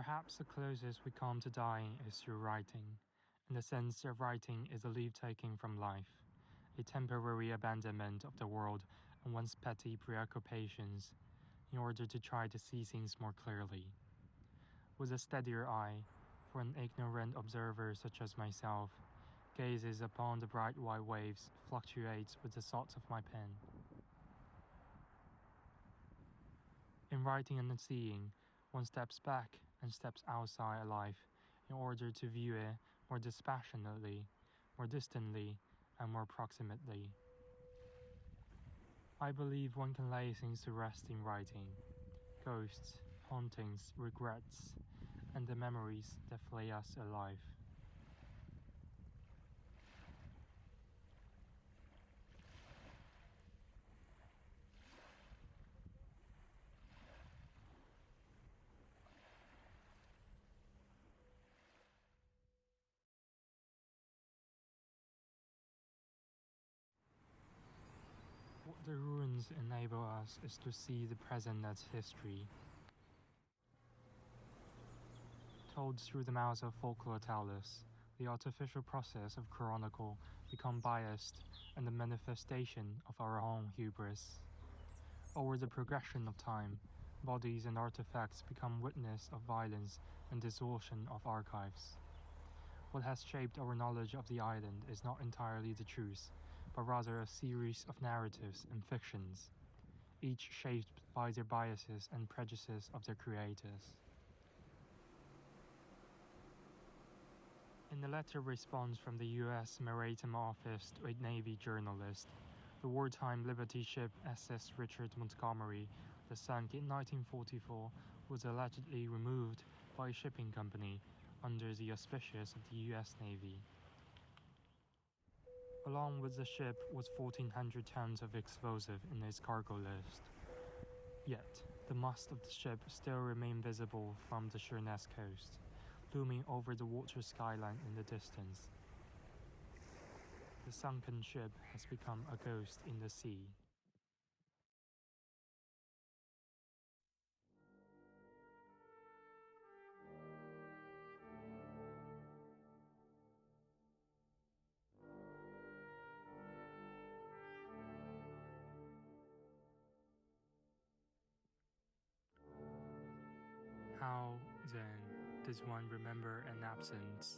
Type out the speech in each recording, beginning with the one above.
Perhaps the closest we come to dying is through writing, in the sense that writing is a leave-taking from life, a temporary abandonment of the world and one's petty preoccupations, in order to try to see things more clearly. With a steadier eye, for an ignorant observer such as myself, gazes upon the bright white waves, fluctuates with the thoughts of my pen. In writing and seeing, one steps back and steps outside life in order to view it more dispassionately, more distantly, and more proximately. I believe one can lay things to rest in writing, ghosts, hauntings, regrets, and the memories that flay us alive. What the ruins enable us is to see the present as history, told through the mouths of folklore tellers. The artificial process of chronicle become biased and the manifestation of our own hubris. Over the progression of time, bodies and artifacts become witness of violence and dissolution of archives. What has shaped our knowledge of the island is not entirely the truth, but rather a series of narratives and fictions, each shaped by their biases and prejudices of their creators. In a letter response from the U.S. Maritime Office to a Navy journalist, the wartime Liberty ship SS Richard Montgomery, that sank in 1944, was allegedly removed by a shipping company under the auspices of the U.S. Navy. Along with the ship was 1,400 tons of explosive in its cargo list. Yet, the mast of the ship still remained visible from the Sheerness coast, looming over the water skyline in the distance. The sunken ship has become a ghost in the sea. How, then, does one remember an absence?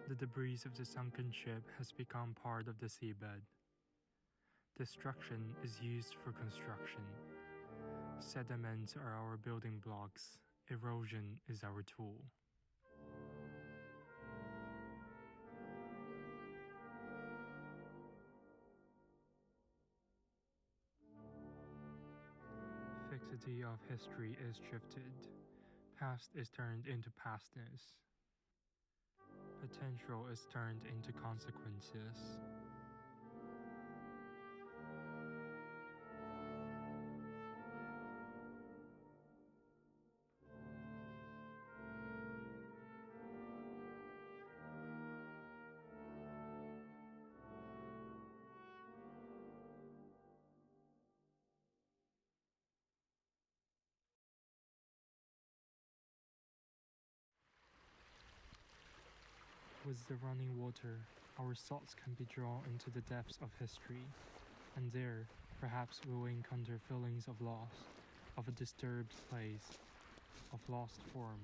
The debris of the sunken ship has become part of the seabed. Destruction is used for construction. Sediments are our building blocks. Erosion is our tool. Fixity of history is shifted. Past is turned into pastness. Potential is turned into consequences. With the running water, our thoughts can be drawn into the depths of history, and there, perhaps we will encounter feelings of loss, of a disturbed place, of lost form.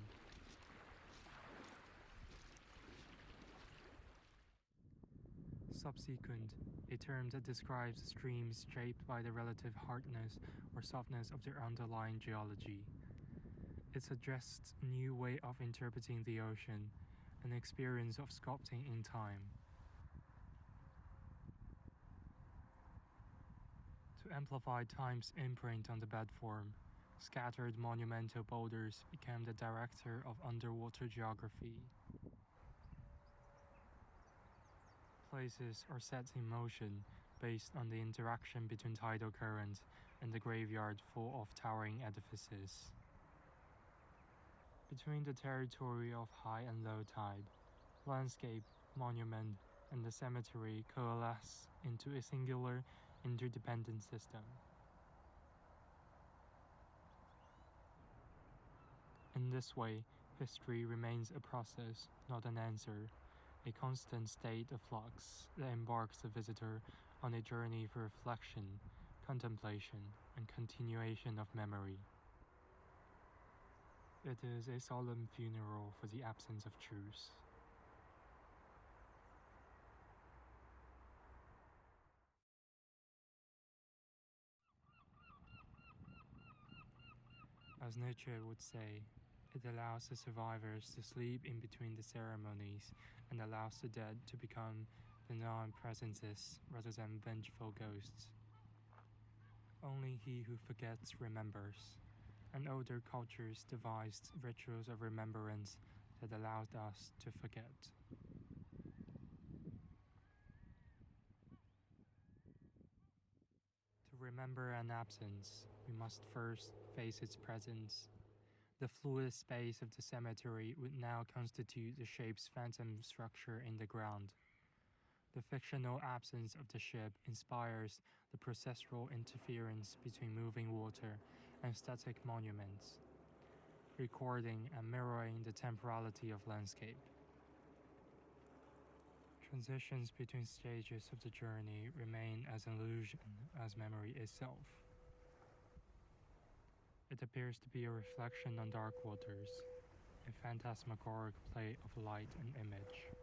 Subsequent, a term that describes streams shaped by the relative hardness or softness of their underlying geology. It suggests a new way of interpreting the ocean, an experience of sculpting in time. To amplify time's imprint on the bed form, scattered monumental boulders became the director of underwater geography. Places are set in motion based on the interaction between tidal currents and the graveyard full of towering edifices. Between the territory of high and low tide, landscape, monument, and the cemetery coalesce into a singular, interdependent system. In this way, history remains a process, not an answer, a constant state of flux that embarks the visitor on a journey for reflection, contemplation, and continuation of memory. It is a solemn funeral for the absence of truth. As Nietzsche would say, it allows the survivors to sleep in between the ceremonies and allows the dead to become benign presences rather than vengeful ghosts. Only he who forgets remembers, and older cultures devised rituals of remembrance that allowed us to forget. To remember an absence, we must first face its presence. The fluid space of the cemetery would now constitute the shape's phantom structure in the ground. The fictional absence of the ship inspires the processual interference between moving water and static monuments, recording and mirroring the temporality of landscape. Transitions between stages of the journey remain as an illusion as memory itself. It appears to be a reflection on dark waters, a phantasmagoric play of light and image.